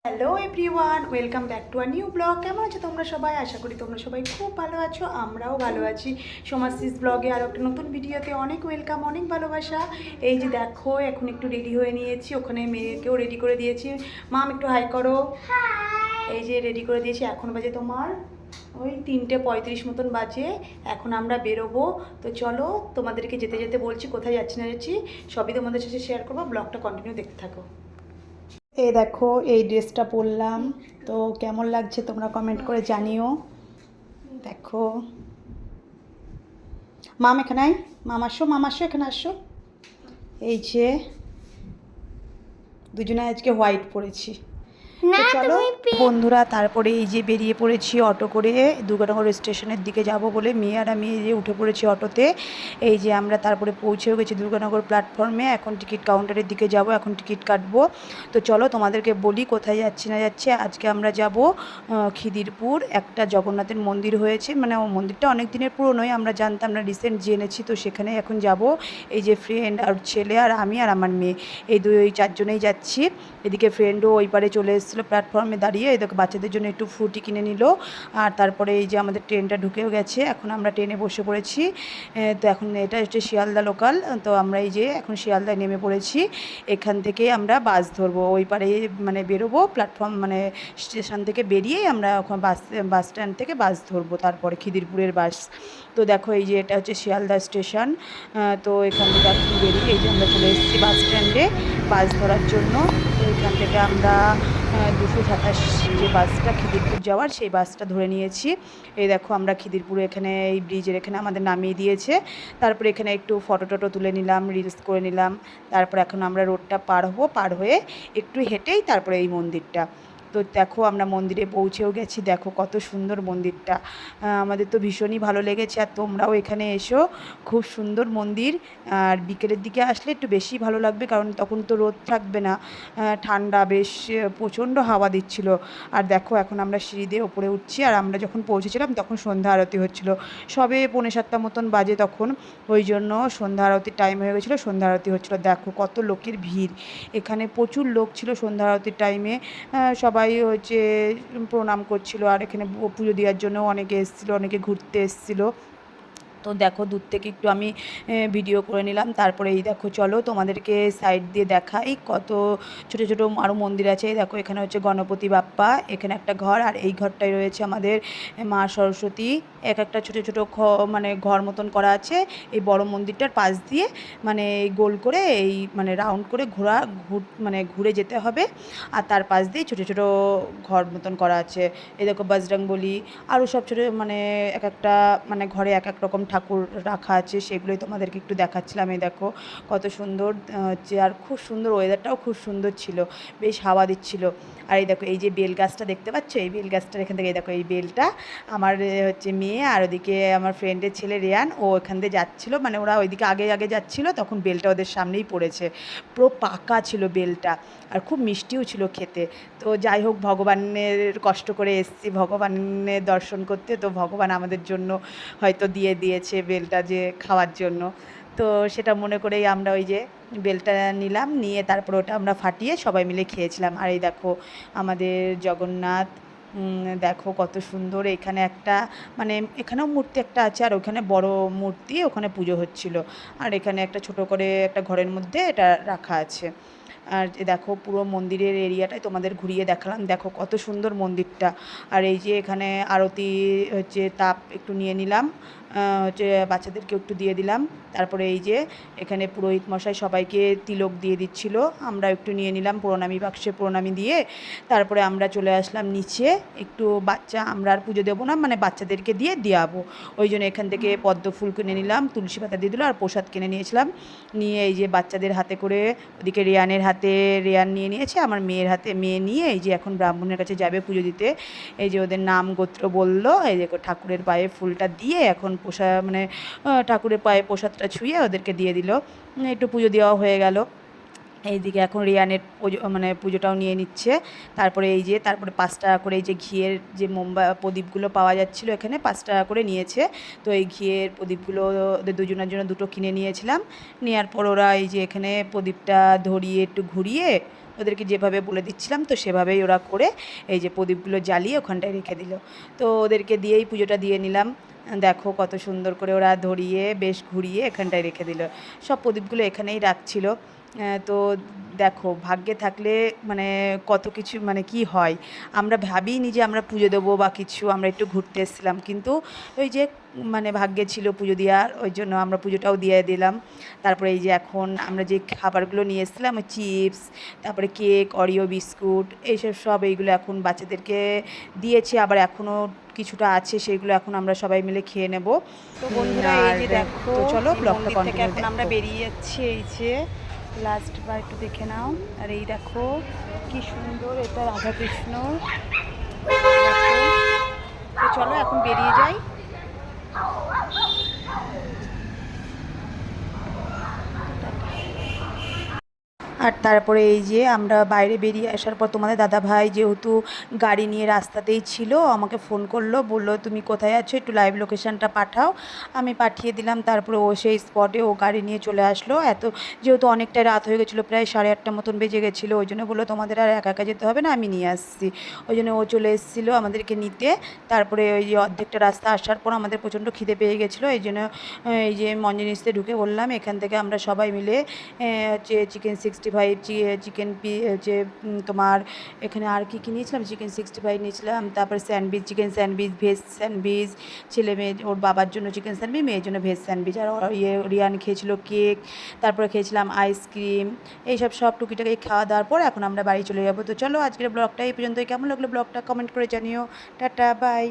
Hello everyone, welcome back to a new blog. কেমন আছো তোমরা সবাই? আশা করি তোমরা সবাই খুব ভালো আছো, আমরাও ভালো আছি। সমাজসিস ব্লগে আরও একটা নতুন ভিডিওতে অনেক ওয়েলকাম, অনেক ভালোবাসা। এই যে দেখো, এখন একটু রেডি হয়ে নিয়েছি, ওখানে মেয়েকেও রেডি করে দিয়েছি। মাম একটু হাই করো। এই যে রেডি করে দিয়েছি। এখন বাজে তোমার ওই 3:35 মতন বাজে। এখন আমরা বেরোবো। তো চলো, তোমাদেরকে যেতে যেতে বলছি কোথায় যাচ্ছি না যাচ্ছি সবই তোমাদের সাথে শেয়ার করবো। ব্লগটা কন্টিনিউ দেখতে থাকো। এই দেখো, এই ড্রেসটা পরলাম, তো কেমন লাগছে তোমরা কমেন্ট করে জানিও। দেখো, মাম এখানে আয়, মাম আসো, এখানে আসো। এই যে দুজনে আজকে হোয়াইট পরেছি। তো চলো বন্ধুরা, তারপরে এই যে বেরিয়ে পড়েছি অটো করে দুর্গানগর স্টেশনের দিকে যাব বলে। মেয়ে আর আমি এই যে উঠে পড়েছি অটোতে। এই যে আমরা তারপরে পৌঁছেও গেছি দুর্গানগর প্ল্যাটফর্মে। এখন টিকিট কাউন্টারের দিকে যাব, এখন টিকিট কাটবো। তো চলো তোমাদেরকে বলি কোথায় যাচ্ছি না যাচ্ছে। আজকে আমরা যাব খিদিরপুর। একটা জগন্নাথের মন্দির হয়েছে, মানে ও মন্দিরটা অনেক দিনের পুরনোই, আমরা জানতাম না, রিসেন্ট জেনেছি। তো সেখানে এখন যাব। এই যে ফ্রেন্ড আর ছেলে আর আমি আর আমার মেয়ে, এই চারজনেই যাচ্ছি। এদিকে ফ্রেন্ডও ওই পারে চলে এসেছিলো প্ল্যাটফর্মে দাঁড়িয়ে। এদিকে বাচ্চাদের জন্য একটু ফ্রুটি কিনে নিল। আর তারপরে এই যে আমাদের ট্রেনটা ঢুকেও গেছে, এখন আমরা ট্রেনে বসে পড়েছি। তো এখন এটা হচ্ছে শিয়ালদা লোকাল। তো আমরা এই যে এখন শিয়ালদায় নেমে পড়েছি। এখান থেকে আমরা বাস ধরবো, ওই পারে মানে বেরোবো প্ল্যাটফর্ম, মানে স্টেশন থেকে বেরিয়েই আমরা ওখানে বাস স্ট্যান্ড থেকে বাস ধরবো, তারপরে খিদিরপুরের বাস। তো দেখো, এই যে এটা হচ্ছে শিয়ালদা স্টেশন। তো এখান থেকে এখন বেরিয়ে এই যে আমরা চলে এসেছি বাস স্ট্যান্ডে বাস ধরার জন্য। তো এখান থেকে আমরা 227 যে বাসটা খিদিরপুর যাওয়ার, সেই বাসটা ধরে নিয়েছি। এই দেখো, আমরা খিদিরপুরে এখানে এই ব্রিজের এখানে আমাদের নামিয়ে দিয়েছে। তারপরে এখানে একটু ফটো টটো তুলে নিলাম, রিলস করে নিলাম। তারপর এখন আমরা রোডটা পার হবো, পার হয়ে একটু হেঁটেই তারপরে এই মন্দিরটা। তো দেখো, আমরা মন্দিরে পৌঁছেও গেছি। দেখো কত সুন্দর মন্দিরটা, আমাদের তো ভীষণই ভালো লেগেছে। আর তোমরাও এখানে এসো, খুব সুন্দর মন্দির। আর বিকেলের দিকে আসলে একটু বেশি ভালো লাগবে, কারণ তখন তো রোদ থাকবে না, ঠান্ডা বেশ, প্রচণ্ড হাওয়া দিচ্ছিল। আর দেখো, এখন আমরা সিঁড়ি দিয়ে ওপরে উঠছি। আর আমরা যখন পৌঁছেছিলাম তখন সন্ধ্যা আরতি হচ্ছিল, সবে 6:45 মতন বাজে তখন। ওই জন্য সন্ধ্যা আরতির টাইম হয়ে গেছিলো, সন্ধ্যা আরতি হচ্ছিলো। দেখো কত লোকের ভিড়, এখানে প্রচুর লোক ছিল সন্ধ্যা আরতির টাইমে। সবাই হচ্ছে প্রণাম করছিল। আর এখানে পুজো দেওয়ার জন্য অনেকে এসেছিলো, অনেকে ঘুরতে এসেছিলো। তো দেখো, দূর থেকে একটু আমি ভিডিও করে নিলাম। তারপরে এই দেখো, চলো তোমাদেরকে সাইড দিয়ে দেখাই কত ছোটো ছোটো আরও মন্দির আছে। দেখো, এখানে হচ্ছে গণপতি বাপ্পা, এখানে একটা ঘর, আর এই ঘরটায় রয়েছে আমাদের মা সরস্বতী। এক একটা ছোটো ছোটো মানে ঘর মতন করা আছে এই বড় মন্দিরটার পাশ দিয়ে, মানে গোল করে এই মানে রাউন্ড করে মানে ঘুরে যেতে হবে। আর তার পাশ দিয়ে ছোটো ছোটো ঘর মতন করা আছে। এই দেখো বজরংবলী, আরও সব ছোটো, মানে এক একটা মানে ঘরে এক এক রকম ঠাকুর রাখা আছে, সেগুলোই তোমাদেরকে একটু দেখাচ্ছিলাম। এই দেখো কত সুন্দর হচ্ছে, আর খুব সুন্দর, ওয়েদারটাও খুব সুন্দর ছিল, বেশ হাওয়া দিচ্ছিল। আর এই দেখো, এই যে বেল গাছটা দেখতে পাচ্ছ, এই বেল গাছটার এখান থেকে, এই দেখো এই বেলটা আমার হচ্ছে মেয়ে, আর ওদিকে আমার ফ্রেন্ডের ছেলে রেয়ান, ও এখান দিয়ে যাচ্ছিলো, মানে ওরা ওইদিকে আগে আগে যাচ্ছিলো, তখন বেলটা ওদের সামনেই পড়েছে। পুরো পাকা ছিল বেলটা, আর খুব মিষ্টিও ছিল খেতে। তো যাই হোক, ভগবানের কষ্ট করে এসেছি ভগবানের দর্শন করতে, তো ভগবান আমাদের জন্য হয়তো দিয়েছে বেলটা যে খাওয়ার জন্য। তো সেটা মনে করেই আমরা ওই যে বেলটা নিলাম, নিয়ে তারপর ওটা আমরা ফাটিয়ে সবাই মিলে খেয়েছিলাম। আর এই দেখো আমাদের জগন্নাথ, দেখো কত সুন্দর। এখানে একটা মানে এখানেও মূর্তি একটা আছে, আর ওখানে বড় মূর্তি, ওখানে পুজো হচ্ছিল। আর এখানে একটা ছোট করে একটা ঘরের মধ্যে এটা রাখা আছে। আর দেখো, পুরো মন্দিরের এরিয়াটাই তোমাদের ঘুরিয়ে দেখালাম। দেখো কত সুন্দর মন্দিরটা। আর এই যে এখানে আরতি হচ্ছে, তাপ একটু নিয়ে নিলাম, হচ্ছে বাচ্চাদেরকে একটু দিয়ে দিলাম। তারপরে এই যে এখানে পুরোহিত মশাই সবাইকে তিলক দিয়ে দিচ্ছিল, আমরা একটু নিয়ে নিলাম প্রণামী বাক্সে, প্রণামী দিয়ে তারপরে আমরা চলে আসলাম নিচে। একটু আমরা আর পুজো দেবো না, মানে বাচ্চাদেরকে দিয়ে দেওয়াবো, ওই জন্য এখান থেকে পদ্ম ফুল কিনে নিলাম, তুলসী পাতা দিয়ে দিল, আর প্রসাদ কিনে নিয়েছিলাম। নিয়ে এই যে বাচ্চাদের হাতে করে, ওদিকে রেয়ানের হাতে রেয়ান নিয়ে নিয়েছে, আমার মেয়ের হাতে মেয়ে নিয়ে এই যে এখন ব্রাহ্মণের কাছে যাবে পুজো দিতে। এই যে ওদের নাম গোত্র বললো, এই দেখো ঠাকুরের পায়ে ফুলটা দিয়ে এখন মানে ঠাকুরের পায়ে প্রসাদটা ছুঁয়ে ওদেরকে দিয়ে দিল, একটু পুজো দেওয়া হয়ে গেল। এইদিকে এখন রিয়ানের পুজো, মানে পুজোটাও নিয়ে নিচ্ছে। তারপরে এই যে তারপরে 5 টাকা করে এই যে ঘিয়ের যে প্রদীপগুলো পাওয়া যাচ্ছিলো এখানে 5 টাকা করে নিয়েছে। তো এই ঘিয়ের প্রদীপগুলো ওদের দুজনের জন্য দুটো কিনে নিয়েছিলাম। নেওয়ার পর ওরা এই যে এখানে প্রদীপটা ধরিয়ে একটু ঘুরিয়ে ওদেরকে যেভাবে বলে দিচ্ছিলাম তো সেভাবেই ওরা করে এই যে প্রদীপগুলো জ্বালিয়ে ওখানটায় রেখে দিল। তো ওদেরকে দিয়েই পুজোটা দিয়ে নিলাম। দেখো কত সুন্দর করে ওরা ধরিয়ে বেশ ঘুরিয়ে এখানটায় রেখে দিল। সব প্রদীপগুলো এখানেই রাখছিল। তো দেখো ভাগ্যে থাকলে মানে কত কিছু মানে কি হয়। আমরা ভাবিনি যে আমরা পুজো দেবো বা কিছু, আমরা একটু ঘুরতে এসেছিলাম, কিন্তু ওই যে মানে ভাগ্যে ছিল পুজো দেওয়ার, ওই জন্য আমরা পুজোটাও দিয়ে দিলাম। তারপরে এই যে এখন আমরা যে খাবারগুলো নিয়ে এসেছিলাম, ওই চিপস, তারপরে কেক, অরিও বিস্কুট, এইসব সব এইগুলো এখন বাচ্চাদেরকে দিয়েছি, আবার এখনও কিছুটা আছে, সেগুলো এখন আমরা সবাই মিলে খেয়ে নেব। তো বন্ধুরা এই যে দেখো, চলো ব্লগটা কন্টিনিউ। এখন আমরা বেরিয়ে যাচ্ছি, এই যে লাস্ট বার একটু দেখে নাও। আর এই দেখো কি সুন্দর, এটা রাধাকৃষ্ণ। তো চলো এখন বেরিয়ে যাই। আর তারপরে এই যে আমরা বাইরে বেরিয়ে আসার পর তোমাদের দাদাভাই যেহেতু গাড়ি নিয়ে রাস্তাতেই ছিল, আমাকে ফোন করলো, বললো তুমি কোথায় আছো, একটু লাইভ লোকেশানটা পাঠাও। আমি পাঠিয়ে দিলাম। তারপরে ও সেই স্পটে ও গাড়ি নিয়ে চলে আসলো। যেহেতু অনেকটা রাত হয়ে গেছিলো, প্রায় 8:30 মতন বেজে গেছিলো, ওই জন্য বললো তোমাদের আর একা একা যেতে হবে না, আমি নিয়ে আসছি। ওই জন্য ও চলে এসেছিলো আমাদেরকে নিতে। তারপরে ওই যে অর্ধেকটা রাস্তা আসার পর আমাদের প্রচণ্ড খিদে পেয়ে গেছিলো, এই জন্য এই যে মঞ্জনিসতে ঢুকে বললাম, এখান থেকে আমরা সবাই মিলে হচ্ছে চিকেন 65, চিকেন যে তোমার এখানে আর কী নিয়েছিলাম, চিকেন 65 নিয়েছিলাম, তারপর sandwich, chicken sandwich, veg sandwich, ছেলে মেয়ে ওর বাবার জন্য চিকেন স্যান্ডউইচ, মেয়ের জন্য ভেজ স্যান্ডউইচ, আর রিয়ান খেয়েছিল কেক, তারপরে খেয়েছিলাম আইসক্রিম। এইসব সব টুকিটাকি খাওয়া দাওয়ার পর এখন আমরা বাড়ি চলে যাবো। তো চলো আজকের ব্লগটা এই পর্যন্তই। কেমন লাগলো ব্লগটা কমেন্ট করে জানিও। Tata, by.